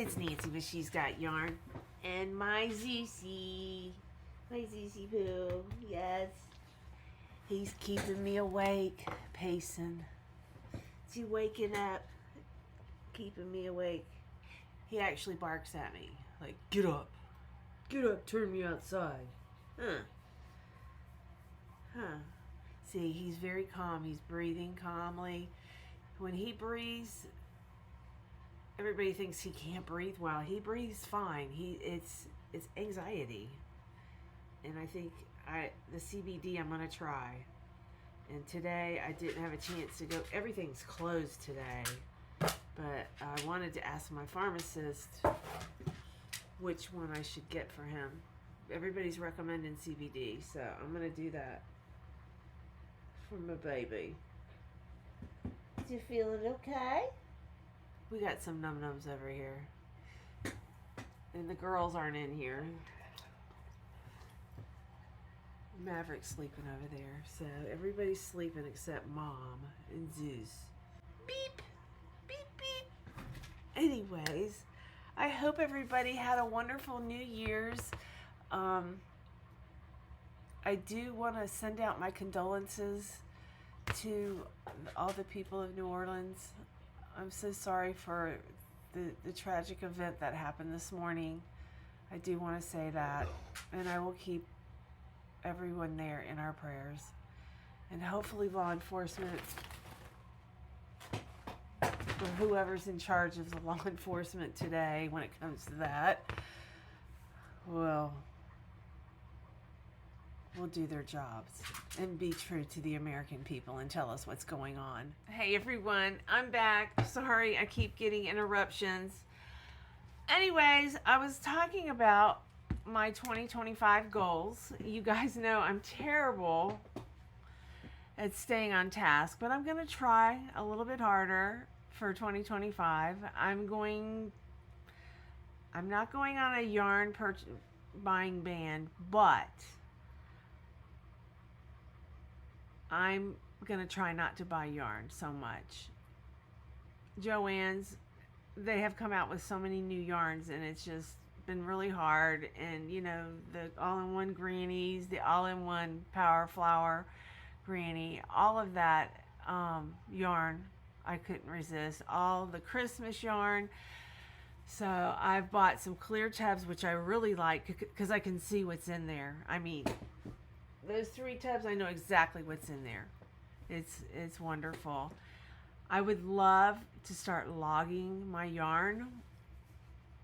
It's Nancy, but she's got yarn. And my Zeusy. My Zeusy Poo. Yes. He's keeping me awake. Pacing. Is he waking up? Keeping me awake. He actually barks at me. Like, get up. Get up, turn me outside. Huh. See, he's very calm. He's breathing calmly. When he breathes, everybody thinks he can't breathe well. He breathes fine. It's anxiety. And I think the CBD I'm going to try. And today I didn't have a chance to go. Everything's closed today. But I wanted to ask my pharmacist which one I should get for him. Everybody's recommending CBD, so I'm going to do that for my baby. Is you feeling okay? We got some num-nums over here. And the girls aren't in here. Maverick's sleeping over there. So everybody's sleeping except Mom and Zeus. Beep! Beep, beep! Anyways, I hope everybody had a wonderful New Year's. I do want to send out my condolences to all the people of New Orleans. I'm so sorry for the tragic event that happened this morning. I do want to say that. And I will keep everyone there in our prayers. And hopefully law enforcement, or whoever's in charge of the law enforcement today when it comes to that, will do their jobs and be true to the American people and tell us what's going on. Hey everyone, I'm back. Sorry, I keep getting interruptions. Anyways, I was talking about my 2025 goals. You guys know I'm terrible at staying on task, but I'm going to try a little bit harder for 2025. I'm not going on a yarn buying ban, but I'm going to try not to buy yarn so much. Joann's, they have come out with so many new yarns, and it's just been really hard. And you know, the all-in-one grannies, the all-in-one power flower granny, all of that yarn I couldn't resist. All the Christmas yarn. So I've bought some clear tubs, which I really like because I can see what's in there. I mean, those 3 tubs, I know exactly what's in there. It's wonderful. I would love to start logging my yarn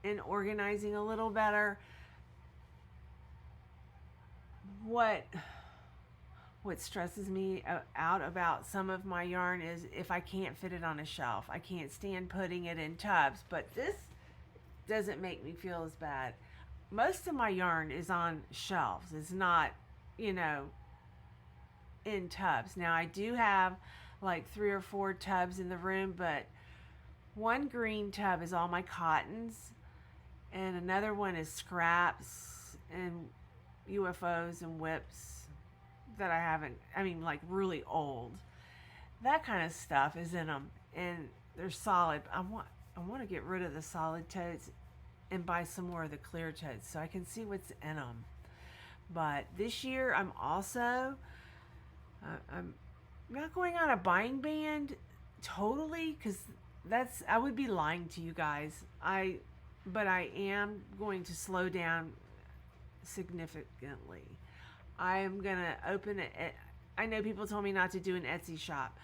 and organizing a little better. What stresses me out about some of my yarn is if I can't fit it on a shelf. I can't stand putting it in tubs, but this doesn't make me feel as bad. Most of my yarn is on shelves. It's not, you know, in tubs. Now I do have like 3 or 4 tubs in the room, but one green tub is all my cottons, and another one is scraps and UFOs and whips that I haven't, I mean, like really old. That kind of stuff is in them, and they're solid. I want to get rid of the solid totes and buy some more of the clear totes so I can see what's in them. But this year I'm also I'm not going on a buying ban totally, because I would be lying to you guys. But I am going to slow down significantly. I am gonna open it. I know people told me not to do an Etsy shop.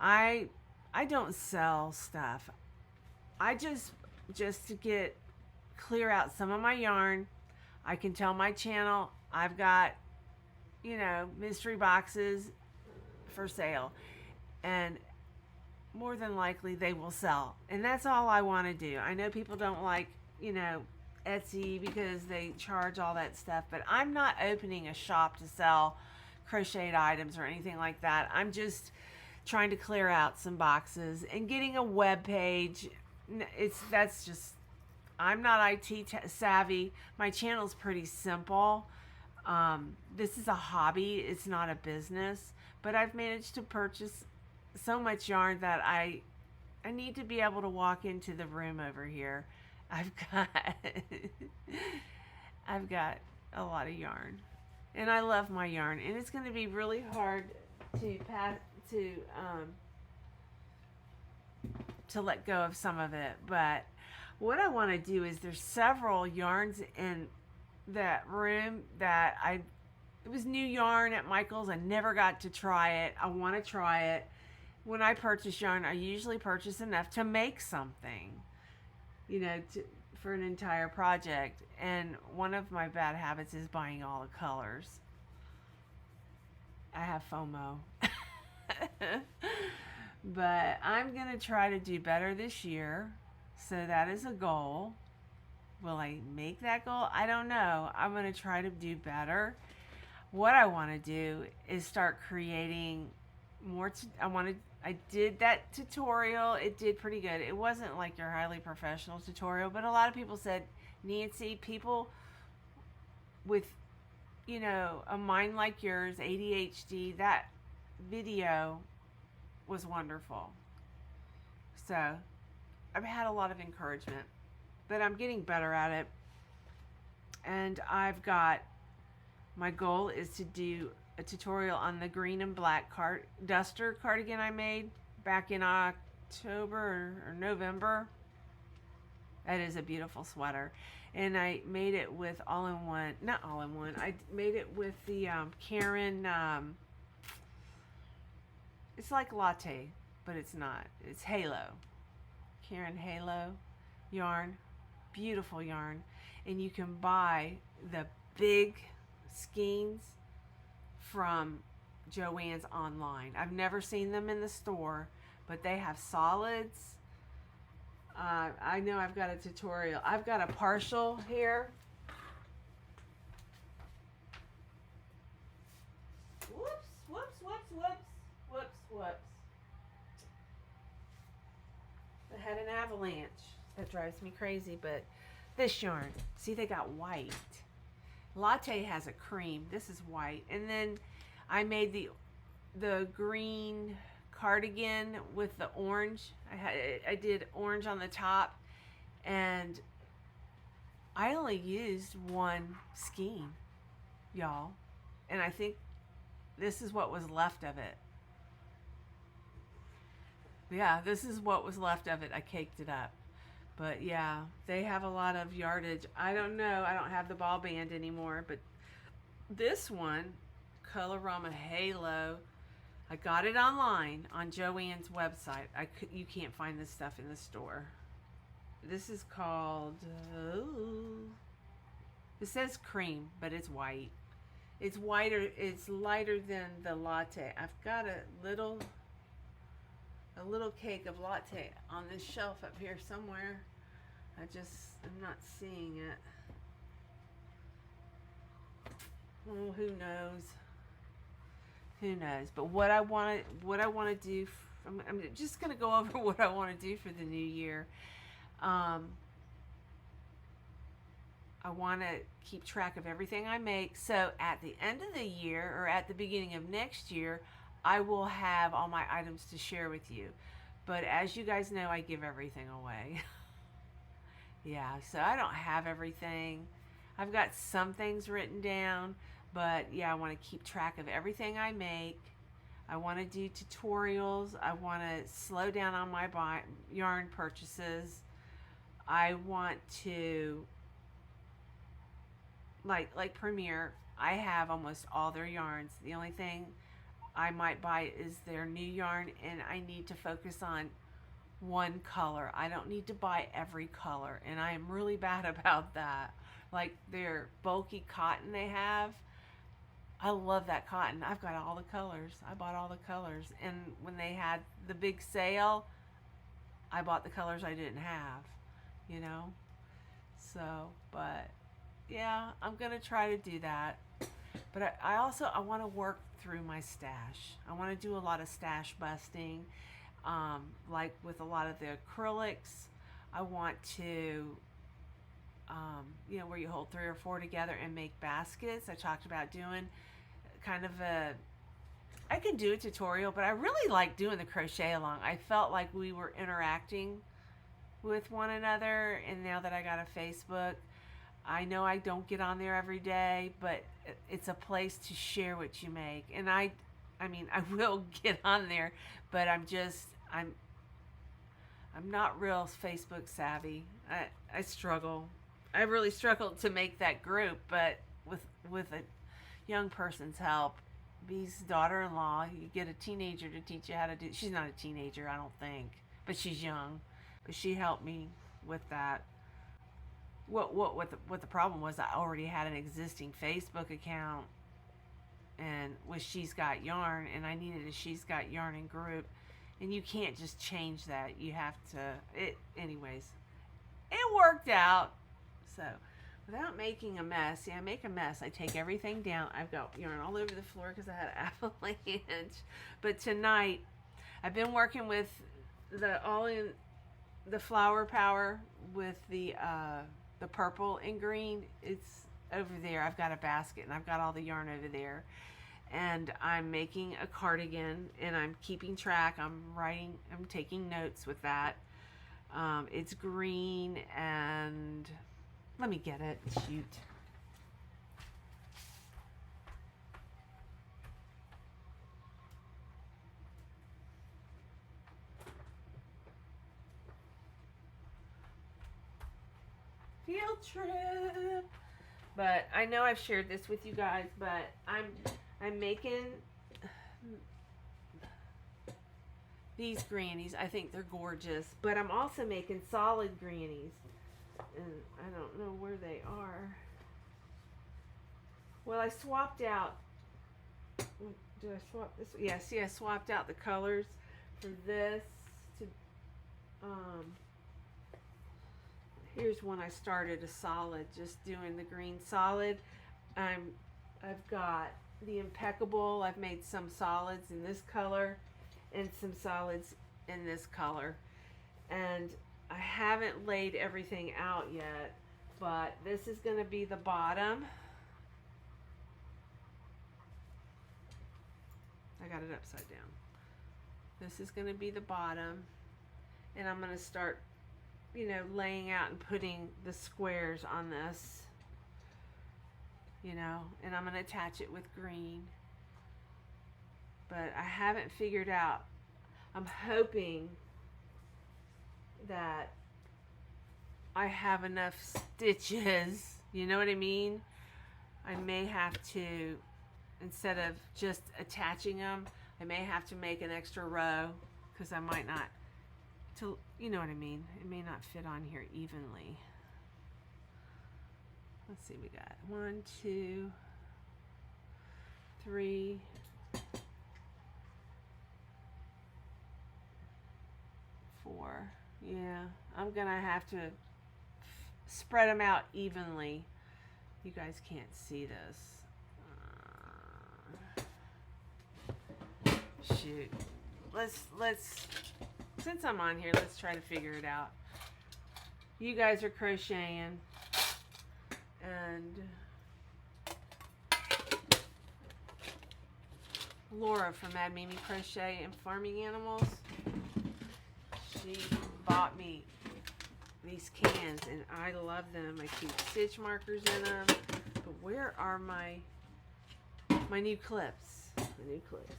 I don't sell stuff. I just to clear out some of my yarn. I can tell my channel I've got, you know, mystery boxes for sale, and more than likely they will sell, and that's all I want to do. I know people don't like, you know, Etsy because they charge all that stuff, but I'm not opening a shop to sell crocheted items or anything like that. I'm just trying to clear out some boxes and getting a web page. I'm not IT savvy. My channel's pretty simple. This is a hobby. It's not a business, but I've managed to purchase so much yarn that I need to be able to walk into the room over here I've got I've got a lot of yarn, and I love my yarn, and it's going to be really hard to pass to um, to let go of some of it. But what I want to do is there's several yarns in that room that it was new yarn at Michael's. I never got to try it. I want to try it. When I purchase yarn, I usually purchase enough to make something, for an entire project. And one of my bad habits is buying all the colors. I have FOMO. But I'm going to try to do better this year. So that is a goal. Will I make that goal? I don't know. I'm going to try to do better. What I want to do is start creating more. I did that tutorial. It did pretty good. It wasn't like your highly professional tutorial, but a lot of people said, Nancy, people with, a mind like yours, ADHD, that video was wonderful. So I've had a lot of encouragement, but I'm getting better at it. And my goal is to do a tutorial on the green and black duster cardigan I made back in October or November. That is a beautiful sweater. And I made it with not all in one. I made it with the Karen, it's like latte, but it's not. It's Halo. Karen Halo yarn. Beautiful yarn. And you can buy the big skeins from Joann's online. I've never seen them in the store, but they have solids. I know I've got a tutorial. I've got a partial here. Whoops. I had an avalanche. That drives me crazy, but this yarn, see, they got white. Latte has a cream. This is white. And then I made the green cardigan with the orange. I did orange on the top, and I only used one skein, y'all. And I think this is what was left of it. Yeah, this is what was left of it. I caked it up. But yeah, they have a lot of yardage. I don't know. I don't have the ball band anymore. But this one, Colorama Halo, I got it online on Joann's website. You can't find this stuff in the store. This is called, it says cream, but it's white. It's whiter, it's lighter than the latte. I've got a little cake of latte on this shelf up here somewhere. I'm not seeing it. Oh, who knows? But what I want to do, I'm just going to go over what I want to do for the new year. I want to keep track of everything I make. So at the end of the year, or at the beginning of next year, I will have all my items to share with you. But as you guys know, I give everything away. Yeah, so I don't have everything. I've got some things written down, but yeah, I want to keep track of everything I make. I want to do tutorials. I want to slow down on my yarn purchases. I want to, like Premier, I have almost all their yarns. The only thing I might buy is their new yarn, and I need to focus on one color. I don't need to buy every color, and I am really bad about that. Like their bulky cotton they have, I love that cotton. I've got all the colors. I bought all the colors, and when they had the big sale, I bought the colors I didn't have, so, but yeah, I'm gonna try to do that. But I also want to work through my stash. I want to do a lot of stash busting, like with a lot of the acrylics. I want to, where you hold 3 or 4 together and make baskets. I talked about doing kind of I can do a tutorial, but I really like doing the crochet along. I felt like we were interacting with one another. And now that I got a Facebook, I know I don't get on there every day, but it's a place to share what you make. And I mean, I will get on there, but I'm not real Facebook savvy. I struggle. I really struggled to make that group, but with a young person's help, B's daughter-in-law, you get a teenager to teach you how to do. She's not a teenager, I don't think, but she's young. But she helped me with that. What the problem was, I already had an existing Facebook account, and with She's Got Yarn, and I needed a She's Got Yarn in group, and you can't just change that. You have to. Anyways. It worked out. So, without making a mess, see, I make a mess. I take everything down. I've got yarn all over the floor because I had an avalanche. But tonight, I've been working with the flower power with the purple and green. It's over there. I've got a basket and I've got all the yarn over there. And I'm making a cardigan and I'm keeping track. I'm taking notes with that. It's green and let me get it. Shoot. Field trip. But I know I've shared this with you guys, but I'm making these grannies. I think they're gorgeous, but I'm also making solid grannies, and I don't know where they are. Well, I swapped out. Did I swap this? Yeah, see, I swapped out the colors for this to. Here's one I started a solid, just doing the green solid. I've got the Impeccable. I've made some solids in this color and some solids in this color, and I haven't laid everything out yet, but this is going to be the bottom. I got it upside down. This is going to be the bottom, and I'm going to start, laying out and putting the squares on this, and I'm going to attach it with green. But I haven't figured out. I'm hoping that I have enough stitches. You know what I mean? I may have to, instead of just attaching them, I may have to make an extra row because I might not, you know what I mean? It may not fit on here evenly. Let's see, we got 1, 2, 3, 4. Yeah, I'm gonna have to spread them out evenly. You guys can't see this. Shoot. Let's since I'm on here, let's try to figure it out. You guys are crocheting, and Laura from Mad Mimi Crochet and Farming Animals, she bought me these cans and I love them. I keep stitch markers in them. But where are my new clips? My new clips.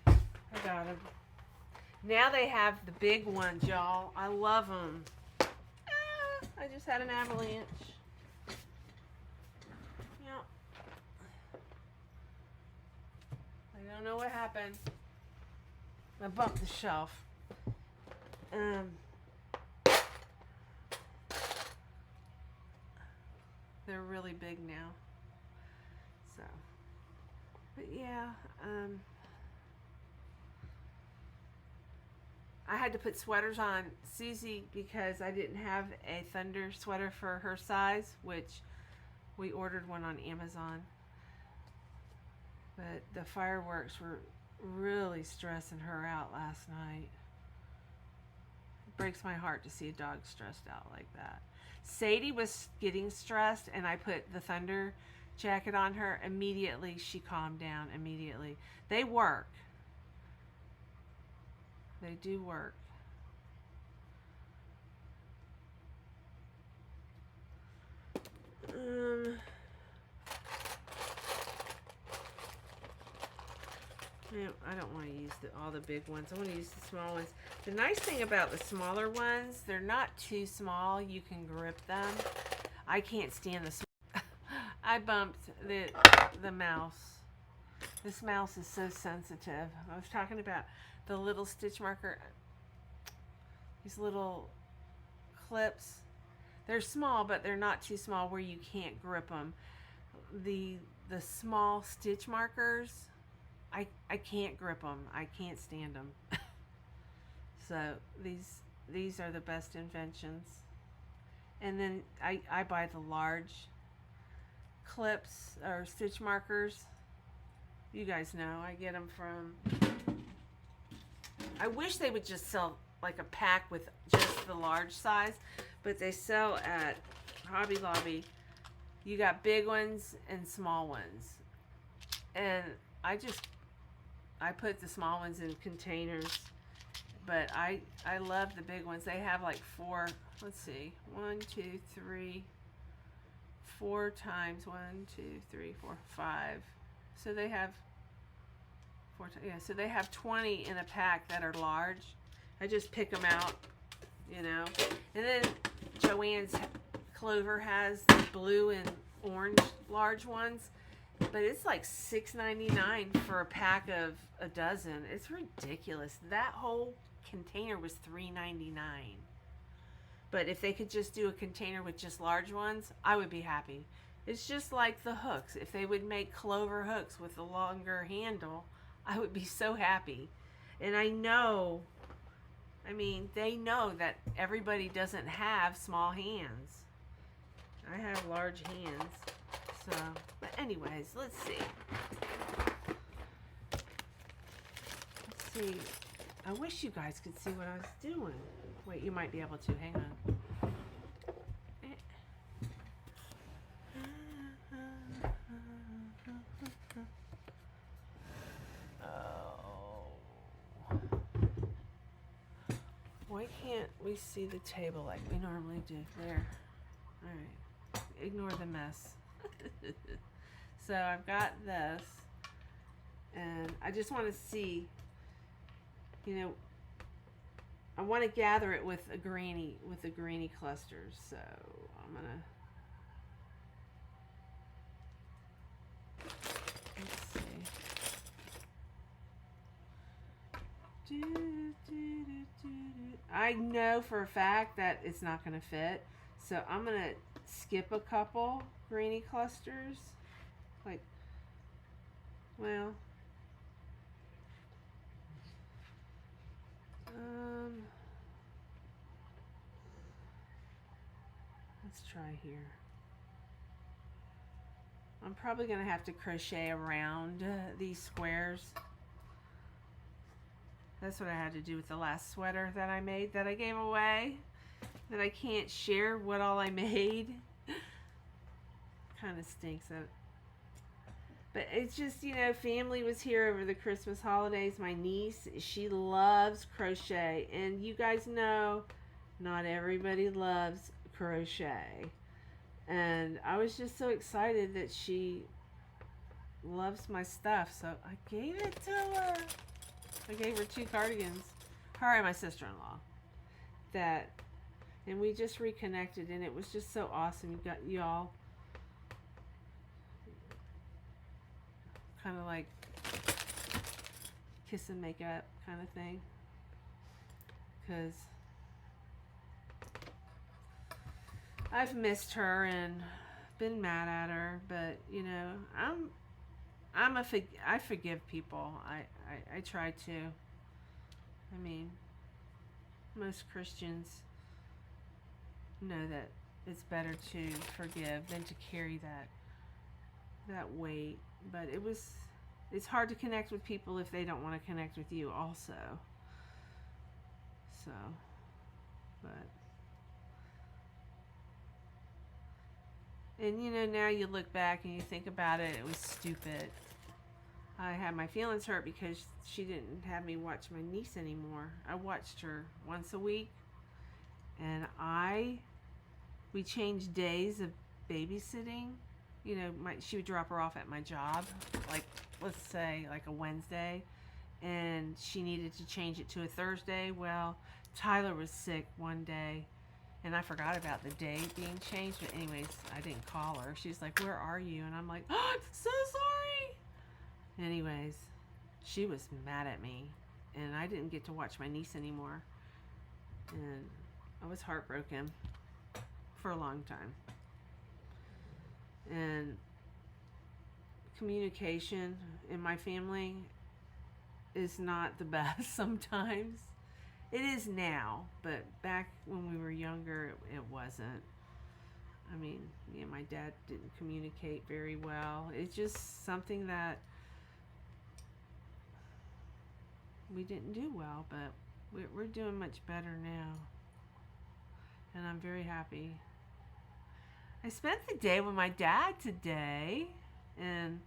I got them. Now they have the big ones, y'all. I love them. I just had an avalanche. Yep. I don't know what happened. I bumped the shelf. They're really big now. So, but yeah, I had to put sweaters on Susie because I didn't have a thunder sweater for her size, which we ordered one on Amazon. But the fireworks were really stressing her out last night. It breaks my heart to see a dog stressed out like that. Sadie was getting stressed, and I put the thunder jacket on her, immediately she calmed down. Immediately. They work. They do work. I don't want to use all the big ones. I want to use the small ones. The nice thing about the smaller ones, they're not too small. You can grip them. I can't stand the small. I bumped the mouse. This mouse is so sensitive. I was talking about the little stitch marker. These little clips. They're small, but they're not too small where you can't grip them. The small stitch markers, I can't grip them. I can't stand them. So these are the best inventions. And then I buy the large clips or stitch markers. You guys know I get them from. I wish they would just sell like a pack with just the large size, but they sell at Hobby Lobby. You got big ones and small ones, and I put the small ones in containers, but I love the big ones. They have like 4, let's see, 1, 2, 3, 4 times 1, 2, 3, 4, 5. So they have 4, yeah, so they have 20 in a pack that are large. I just pick them out, you know. And then Joann's Clover has the blue and orange large ones, but it's like $6.99 for a pack of a dozen. It's ridiculous. That whole container was $3.99. But if they could just do a container with just large ones, I would be happy. It's just like the hooks. If they would make Clover hooks with a longer handle, I would be so happy. And I know, I mean, they know that everybody doesn't have small hands. I have large hands. So, but anyways, let's see. Let's see. I wish you guys could see what I was doing. Wait, you might be able to. Hang on. Why can't we see the table like we normally do? There. Alright. Ignore the mess. So I've got this. And I just want to see, you know, I want to gather it with the granny clusters. So I'm gonna, let's see. I know for a fact that it's not gonna fit, so I'm gonna skip a couple granny clusters. Like, well, let's try here. I'm probably gonna have to crochet around these squares. That's what I had to do with the last sweater that I made, that I gave away, that I can't share what all I made. Kind of stinks. But it's just, you know, family was here over the Christmas holidays. My niece, she loves crochet. And you guys know, not everybody loves crochet. And I was just so excited that she loves my stuff. So I gave it to her. I gave her 2 cardigans. Her and my sister-in-law. And we just reconnected. And it was just so awesome. You got y'all. Kind of like kiss and make up kind of thing, because I've missed her and been mad at her, but you know, I forgive people. I try to. I mean, most Christians know that it's better to forgive than to carry that weight. But it's hard to connect with people if they don't want to connect with you also. So, but And you know, now you look back and you think about it, it was stupid. I had my feelings hurt because she didn't have me watch my niece anymore. I watched her once a week, and we changed days of babysitting. You know, she would drop her off at my job, like let's say like a Wednesday, and she needed to change it to a Thursday. Well, Tyler was sick one day, and I forgot about the date being changed. But anyways, I didn't call her. She's like, "Where are you?" And I'm like, "Oh, I'm so sorry." Anyways, she was mad at me, and I didn't get to watch my niece anymore, and I was heartbroken for a long time. And communication in my family is not the best sometimes. It is now, but back when we were younger, it wasn't. I mean, me and my dad didn't communicate very well. It's just something that we didn't do well, but we're doing much better now. And I'm very happy. I spent the day with my dad today and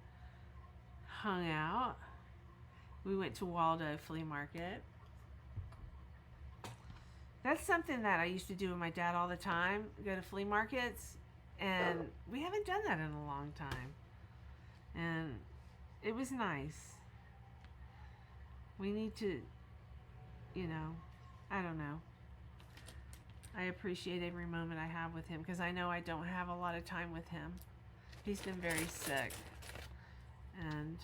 hung out. We went to Waldo Flea Market. That's something that I used to do with my dad all the time, go to flea markets, and we haven't done that in a long time. And it was nice. We need to, you know, I don't know. I appreciate every moment I have with him because I know I don't have a lot of time with him. He's been very sick. And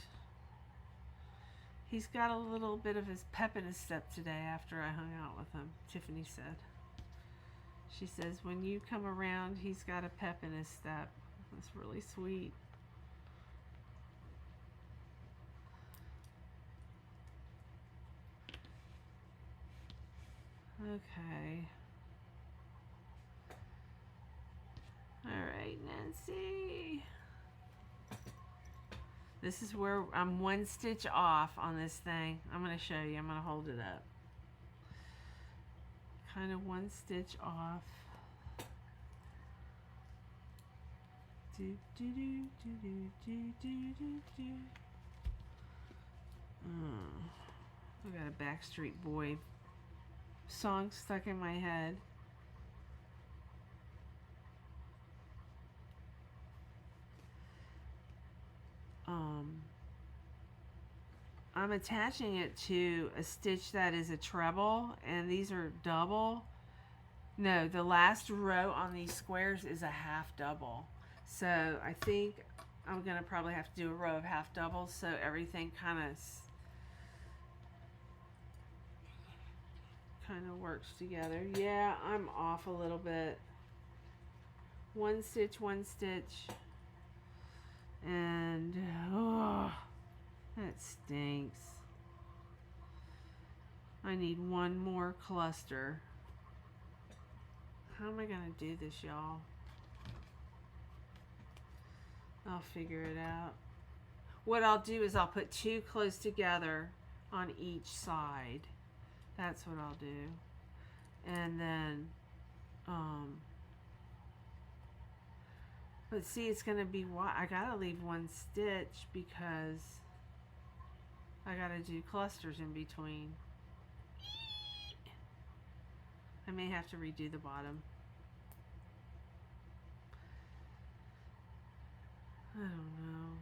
he's got a little bit of his pep in his step today after I hung out with him, Tiffany said. She says, when you come around, he's got a pep in his step. That's really sweet. Okay. All right, Nancy. This is where I'm one stitch off on this thing. I'm going to show you. I'm going to hold it up. Kind of one stitch off. Do, do, do, do, do, do, do, do, do. I got a Backstreet Boy song stuck in my head. I'm attaching it to a stitch that is a treble, and these are double. No, the last row on these squares is a half double. So I think I'm gonna probably have to do a row of half doubles so everything kind of works together. Yeah, I'm off a little bit. One stitch, and oh, that stinks. I need one more cluster. How am I gonna do this, y'all? I'll figure it out. What I'll do is I'll put two close together on each side. That's what I'll do. And then, but see, it's gonna be wide. I gotta leave one stitch because I gotta do clusters in between. I may have to redo the bottom. I don't know.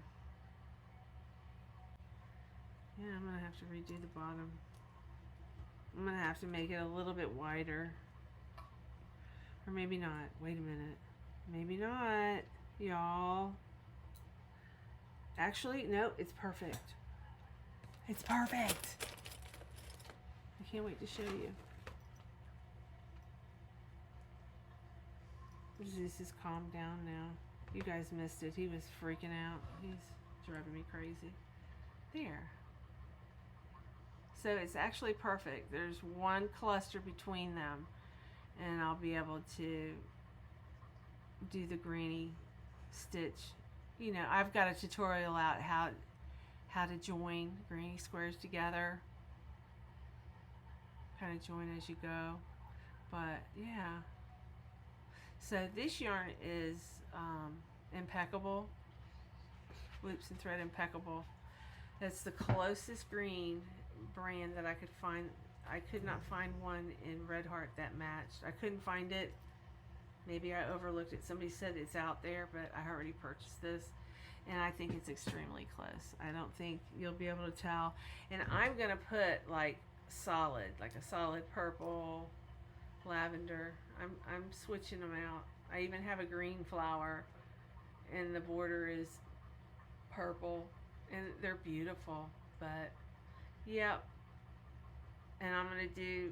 Yeah, I'm gonna have to redo the bottom. I'm gonna have to make it a little bit wider. Or maybe not. Wait a minute. Maybe not, y'all. Actually, no, it's perfect. It's perfect. I can't wait to show you. Zeus is calmed down now. You guys missed it. He was freaking out. He's driving me crazy. There. So it's actually perfect. There's one cluster between them, and I'll be able to do the granny stitch. You know, I've got a tutorial out how to join granny squares together. Kind of join as you go. But yeah. So this yarn is Impeccable. Loops and Thread Impeccable. That's the closest green brand that I could find. I could not find one in Red Heart that matched. I couldn't find it. Maybe I overlooked it. Somebody said it's out there, but I already purchased this. And I think it's extremely close. I don't think you'll be able to tell. And I'm going to put like a solid purple, lavender. I'm switching them out. I even have a green flower, and the border is purple, and they're beautiful. But yep. And I'm going to do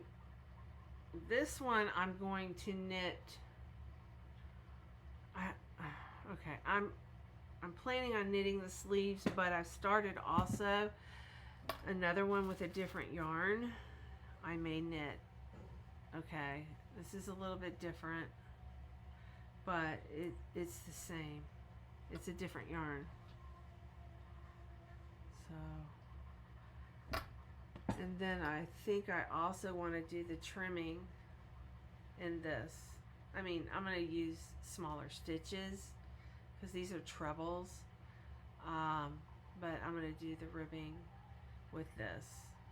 this one. I'm going to knit. Okay, I'm planning on knitting the sleeves, but I've started also another one with a different yarn. I may knit. Okay, this is a little bit different, but it's the same. It's a different yarn. So, and then I think I also want to do the trimming in this. I mean, I'm going to use smaller stitches because these are trebles, but I'm going to do the ribbing with this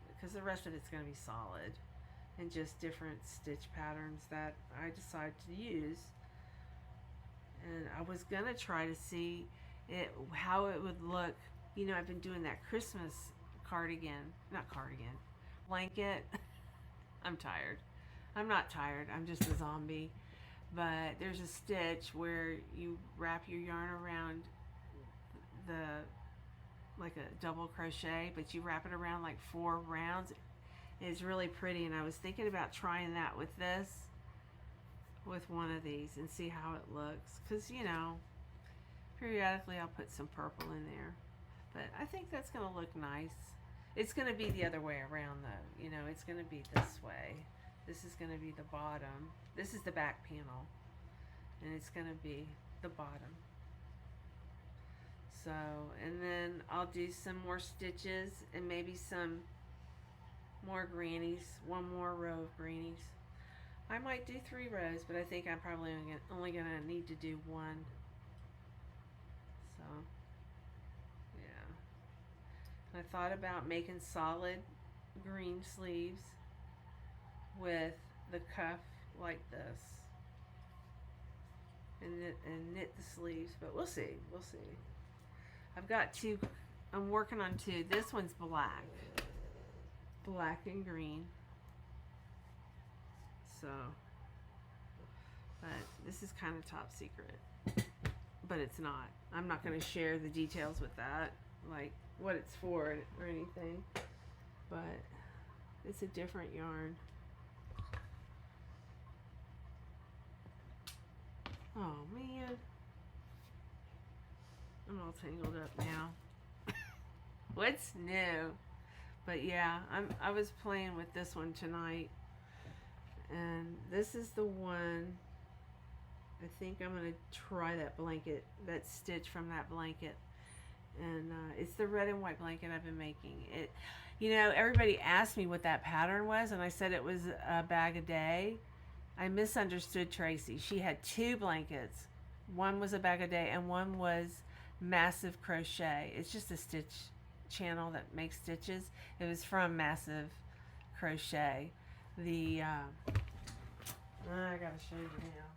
because the rest of it's going to be solid and just different stitch patterns that I decide to use. And I was going to try to see how it would look. You know, I've been doing that Christmas blanket. I'm tired. I'm not tired. I'm just a zombie. But there's a stitch where you wrap your yarn around like a double crochet, but you wrap it around like 4 rounds. It's really pretty, and I was thinking about trying that with this, with one of these, and see how it looks. Because, you know, periodically I'll put some purple in there. But I think that's going to look nice. It's going to be the other way around, though. You know, it's going to be this way. This is going to be the bottom. This is the back panel. And it's going to be the bottom. So, and then I'll do some more stitches and maybe some more grannies. One more row of grannies. I might do 3 rows, but I think I'm probably only going to need to do 1. So, yeah. I thought about making solid green sleeves with the cuff like this, and knit the sleeves, but we'll see. I've got 2. I'm working on 2. This one's black and green. So, but this is kind of top secret, but it's not. I'm not going to share the details with that, like what it's for or anything, but it's a different yarn. Oh man, I'm all tangled up now. What's new? But yeah, I was playing with this one tonight, and this is the one. I think I'm gonna try that blanket, that stitch from that blanket, and it's the red and white blanket I've been making. It, you know, everybody asked me what that pattern was, and I said it was a bag a day. I misunderstood Tracy. She had 2 blankets. One was a bag a day and one was Massive Crochet. It's just a stitch channel that makes stitches. It was from Massive Crochet. The I gotta show you now.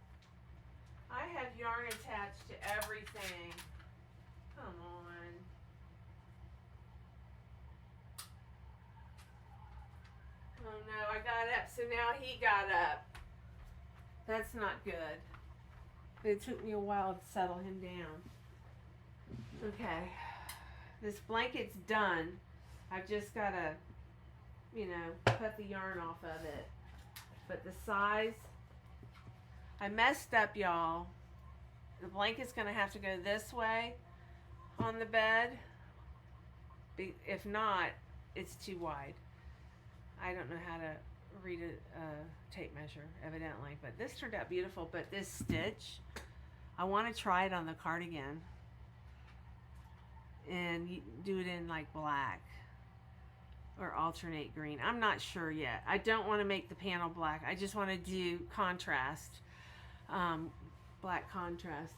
I have yarn attached to everything. Come on. Oh no, I got up, so now he got up. That's not good. It took me a while to settle him down. Okay. This blanket's done. I've just got to, you know, cut the yarn off of it. But the size, I messed up, y'all. The blanket's going to have to go this way on the bed. If not, it's too wide. I don't know how to read a tape measure, evidently, but this turned out beautiful. But this stitch, I want to try it on the cardigan and do it in like black or alternate green. I'm not sure yet. I don't want to make the panel black. I just want to do contrast, black contrast.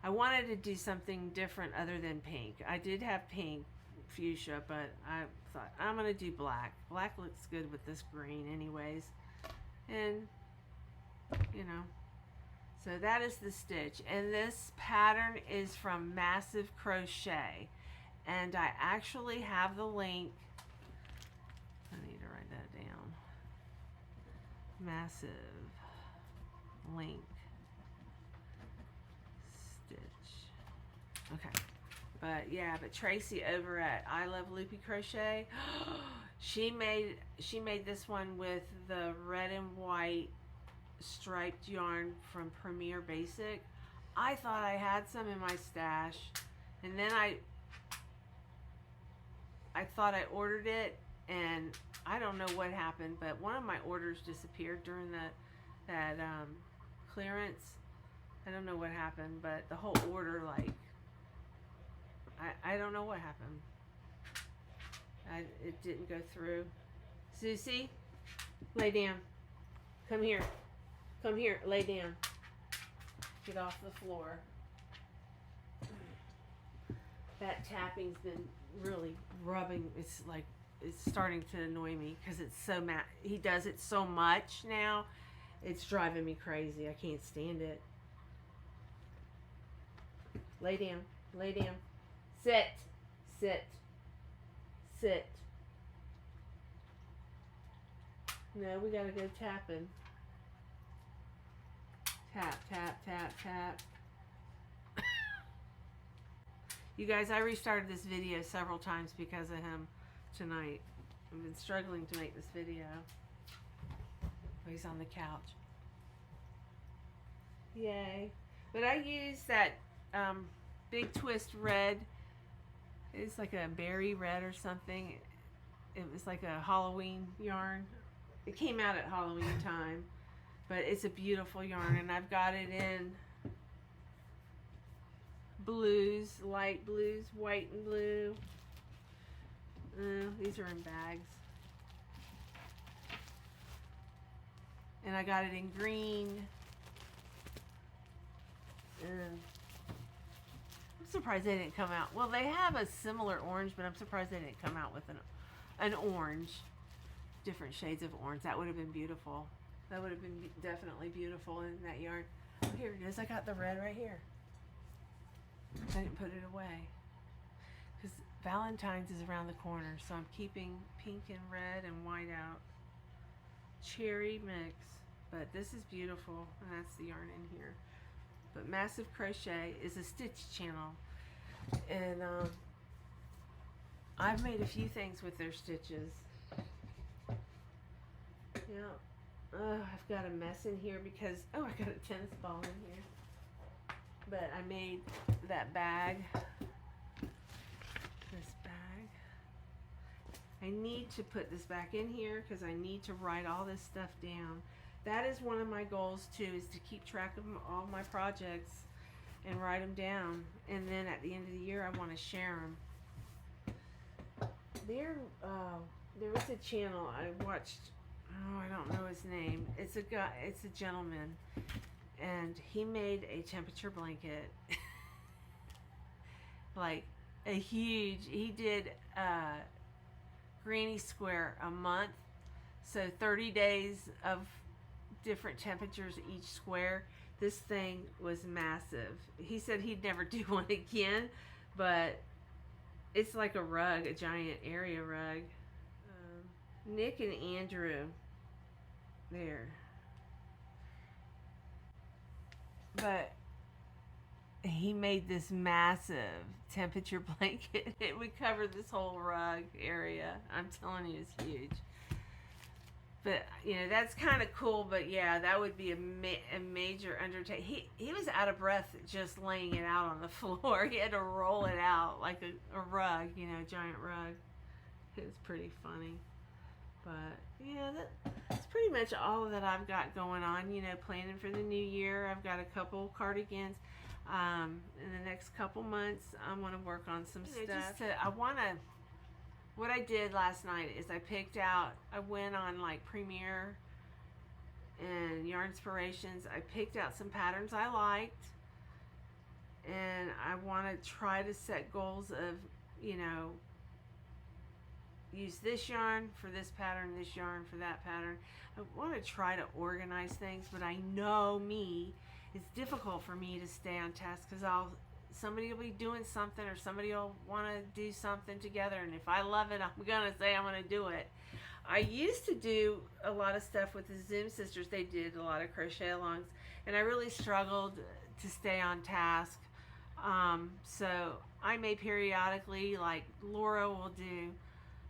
I wanted to do something different other than pink. I did have pink fuchsia, but I thought I'm going to do black. Black looks good with this green anyways. And, you know, so that is the stitch. And this pattern is from Massive Crochet. And I actually have the link. I need to write that down. Massive link stitch. Okay. But yeah, but Tracy over at I Love Loopy Crochet, she made this one with the red and white striped yarn from Premier Basic. I thought I had some in my stash, and then I thought I ordered it, and I don't know what happened, but one of my orders disappeared during that clearance. I don't know what happened, but the whole order, like, I don't know what happened. It didn't go through. Susie, lay down. Come here. Come here. Lay down. Get off the floor. That tapping's been really rubbing. It's like, it's starting to annoy me because it's so he does it so much now. It's driving me crazy. I can't stand it. Lay down. Lay down. Sit. Sit. Sit. No, we gotta go tapping. Tap, tap, tap, tap. You guys, I restarted this video several times because of him tonight. I've been struggling to make this video. Oh, he's on the couch. Yay. But I used that Big Twist red. It's like a berry red or something. It was like a Halloween yarn. It came out at Halloween time. But it's a beautiful yarn, and I've got it in blues, light blues, white and blue. These are in bags. And I got it in green. I'm surprised they didn't come out. Well, they have a similar orange, but I'm surprised they didn't come out with an orange. Different shades of orange. That would have been beautiful. That would have been definitely beautiful in that yarn. Oh, here it is. I got the red right here. I didn't put it away. Because Valentine's is around the corner, so I'm keeping pink and red and white out. Cherry mix. But this is beautiful, and that's the yarn in here. But Massive Crochet is a stitch channel. And I've made a few things with their stitches. Yeah. I've got a mess in here because, I got a tennis ball in here. But I made that bag. This bag. I need to put this back in here because I need to write all this stuff down. That is one of my goals too, is to keep track of all my projects and write them down. And then at the end of the year, I want to share them. There was a channel I watched. Oh, I don't know his name. It's a guy. It's a gentleman, and he made a temperature blanket, like a huge. He did granny square a month, so 30 days of different temperatures each square. This thing was massive. He said he'd never do one again, but it's like a rug, a giant area rug. Nick and Andrew, there. But he made this massive temperature blanket. It would cover this whole rug area. I'm telling you, it's huge. But, you know, that's kind of cool. But, yeah, that would be a major undertaking. He was out of breath just laying it out on the floor. He had to roll it out like a rug, you know, a giant rug. It was pretty funny. But, yeah, that's pretty much all that I've got going on, you know, planning for the new year. I've got a couple cardigans. In the next couple months, I'm going to work on some stuff. What I did last night is I went on like Premiere and Yarn Inspirations. I picked out some patterns I liked, and I want to try to set goals of, you know, use this yarn for this pattern, this yarn for that pattern. I want to try to organize things, but I know me, it's difficult for me to stay on task because somebody will be doing something, or somebody will want to do something together, and if I love it, I'm gonna say I'm gonna do it. I used to do a lot of stuff with the Zoom sisters. They did a lot of crochet alongs, and I really struggled to stay on task. So I may periodically, like Laura will do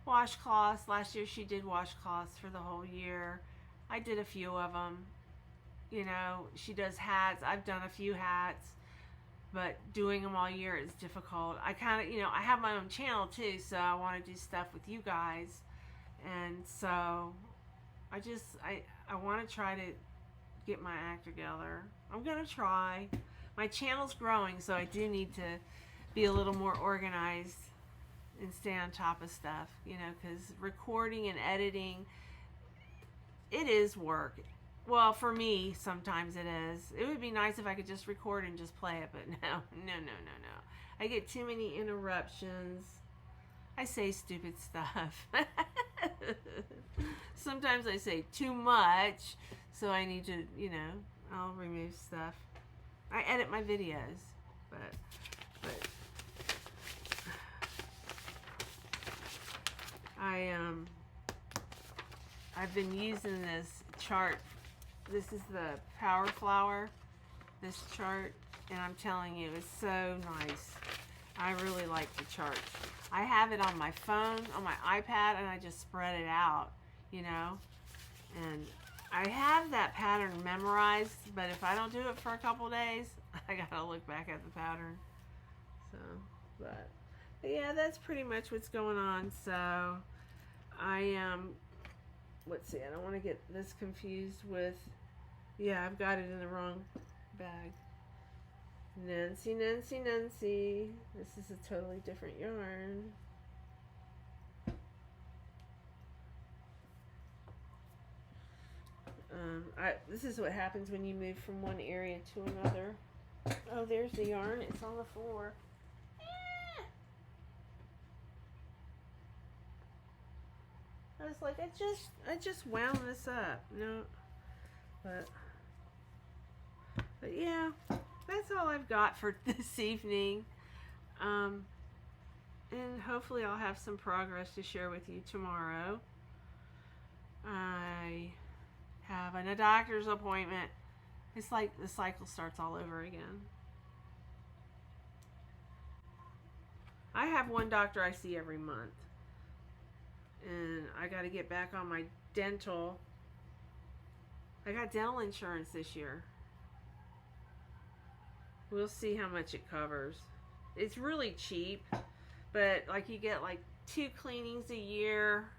washcloths. Last year she did washcloths for the whole year. I did a few of them. You know, she does hats. I've done a few hats, but doing them all year is difficult. I kind of, you know, I have my own channel too, so I want to do stuff with you guys. And so I want to try to get my act together. I'm going to try. My channel's growing, so I do need to be a little more organized and stay on top of stuff, you know, because recording and editing, it is work. Well, for me, sometimes it is. It would be nice if I could just record and just play it, but no. I get too many interruptions. I say stupid stuff. Sometimes I say too much, so I need to, you know, I'll remove stuff. I edit my videos, but I've been using this chart. This is the Power Flower, this chart, and I'm telling you, it's so nice. I really like the chart. I have it on my phone, on my iPad, and I just spread it out, you know. And I have that pattern memorized, but if I don't do it for a couple days, I gotta look back at the pattern. So, but yeah, that's pretty much what's going on. So let's see, I don't want to get this confused with, yeah, I've got it in the wrong bag. Nancy. This is a totally different yarn. This is what happens when you move from one area to another. Oh, there's the yarn. It's on the floor. I was like, I just wound this up. No, but yeah, that's all I've got for this evening. And hopefully I'll have some progress to share with you tomorrow. I have a doctor's appointment. It's like the cycle starts all over again. I have one doctor I see every month, and I got to get back on my dental. I got dental insurance this year. We'll see how much it covers. It's really cheap, but like you get like 2 cleanings a year.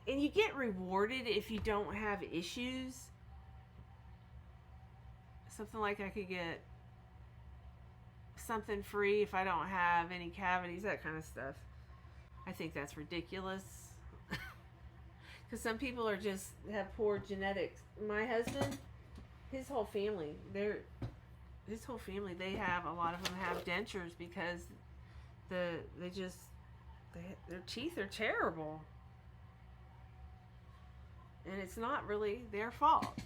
And you get rewarded if you don't have issues. Something like I could get something free if I don't have any cavities, that kind of stuff. I think that's ridiculous. Because some people are just have poor genetics. My husband, his whole family, they have, a lot of them have dentures because their teeth are terrible. And it's not really their fault.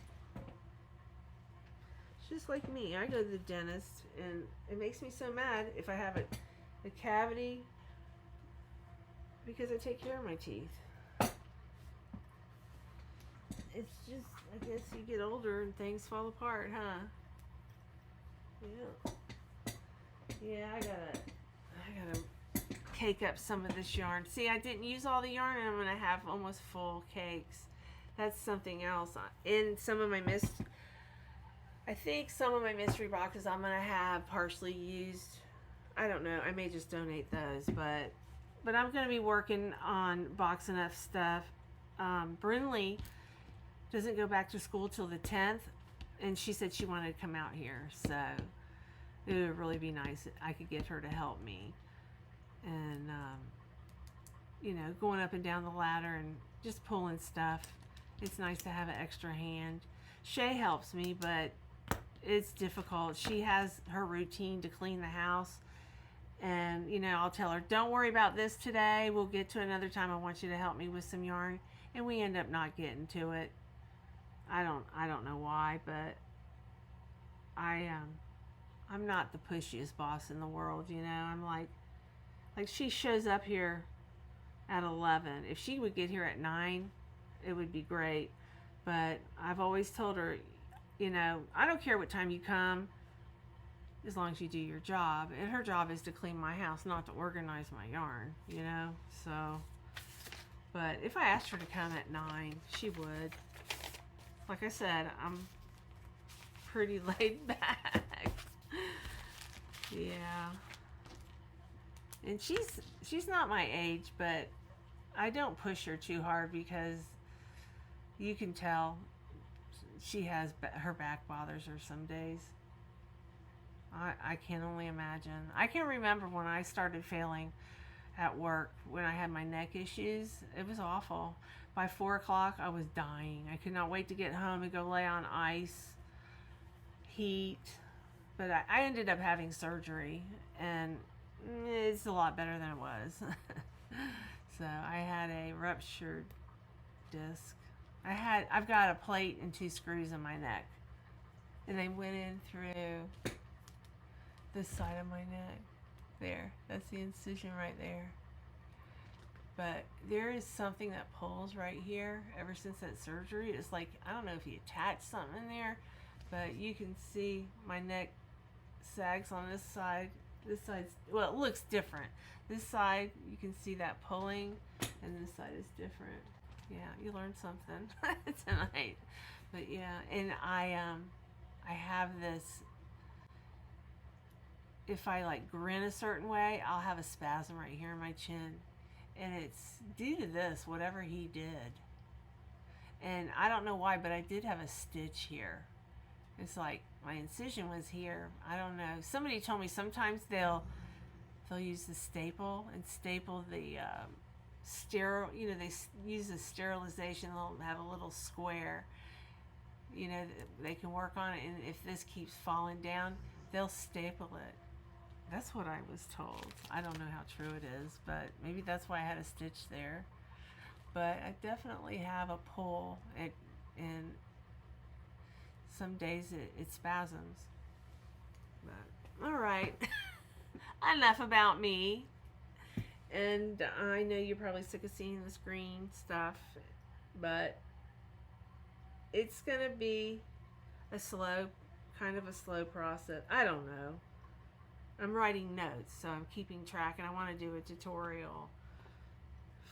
It's just like me. I go to the dentist, and it makes me so mad if I have a cavity, because I take care of my teeth. It's just, I guess you get older and things fall apart, huh? Yeah. Yeah, I gotta cake up some of this yarn. See, I didn't use all the yarn, and I'm gonna have almost full cakes. That's something else. In some of my I think some of my mystery boxes I'm gonna have partially used. I don't know. I may just donate those, but I'm gonna be working on boxing up stuff. Brinley doesn't go back to school till the 10th, and she said she wanted to come out here, so it would really be nice if I could get her to help me. And you know, going up and down the ladder and just pulling stuff. It's nice to have an extra hand. Shay helps me, but it's difficult. She has her routine to clean the house, and you know, I'll tell her, don't worry about this today, we'll get to another time, I want you to help me with some yarn, and we end up not getting to it. I don't know why, but I'm not the pushiest boss in the world, you know. I'm like she shows up here at 11. If she would get here at 9, it would be great. But I've always told her, you know, I don't care what time you come as long as you do your job. And her job is to clean my house, not to organize my yarn, you know. So, but if I asked her to come at 9, she would. Like I said, I'm pretty laid back. Yeah. And she's not my age, but I don't push her too hard because you can tell she has, her back bothers her some days. I can only imagine. I can remember when I started failing at work, when I had my neck issues. It was awful. By 4 o'clock, I was dying. I could not wait to get home and go lay on ice, heat. But I ended up having surgery, and it's a lot better than it was. So I had a ruptured disc. I've got a plate and 2 screws in my neck, and they went in through this side of my neck. There, that's the incision right there. But there is something that pulls right here ever since that surgery. It's like, I don't know if you attach something in there, but you can see my neck sags on this side. This side's, well, it looks different. This side, you can see that pulling, and this side is different. Yeah, you learned something tonight. But yeah, and I have this, if I like grin a certain way, I'll have a spasm right here in my chin. And it's due to this, whatever he did. And I don't know why, but I did have a stitch here. It's like my incision was here. I don't know. Somebody told me sometimes they'll use the staple and staple the sterile, you know, they use the sterilization. They'll have a little square, you know, they can work on it. And if this keeps falling down, they'll staple it. That's what I was told. I don't know how true it is, but maybe that's why I had a stitch there. But I definitely have a pull, and some days it spasms. But, all right. Enough about me. And I know you're probably sick of seeing this green stuff, but it's going to be kind of a slow process. I don't know. I'm writing notes, so I'm keeping track, and I want to do a tutorial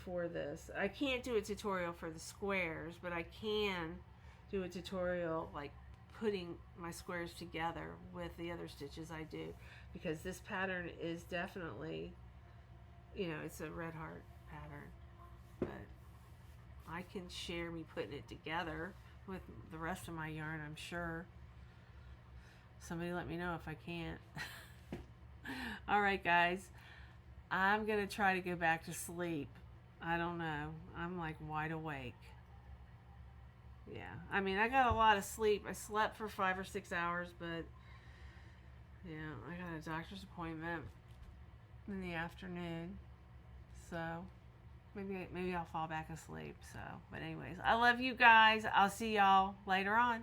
for this. I can't do a tutorial for the squares, but I can do a tutorial like putting my squares together with the other stitches I do, because this pattern is definitely, you know, it's a red heart pattern, but I can share me putting it together with the rest of my yarn, I'm sure. Somebody let me know if I can't. All right, guys, I'm gonna try to go back to sleep. I don't know, I'm like wide awake. Yeah, I mean, I got a lot of sleep. I slept for 5 or 6 hours, but yeah, I got a doctor's appointment in the afternoon, so maybe I'll fall back asleep. So, but anyways, I love you guys. I'll see y'all later on.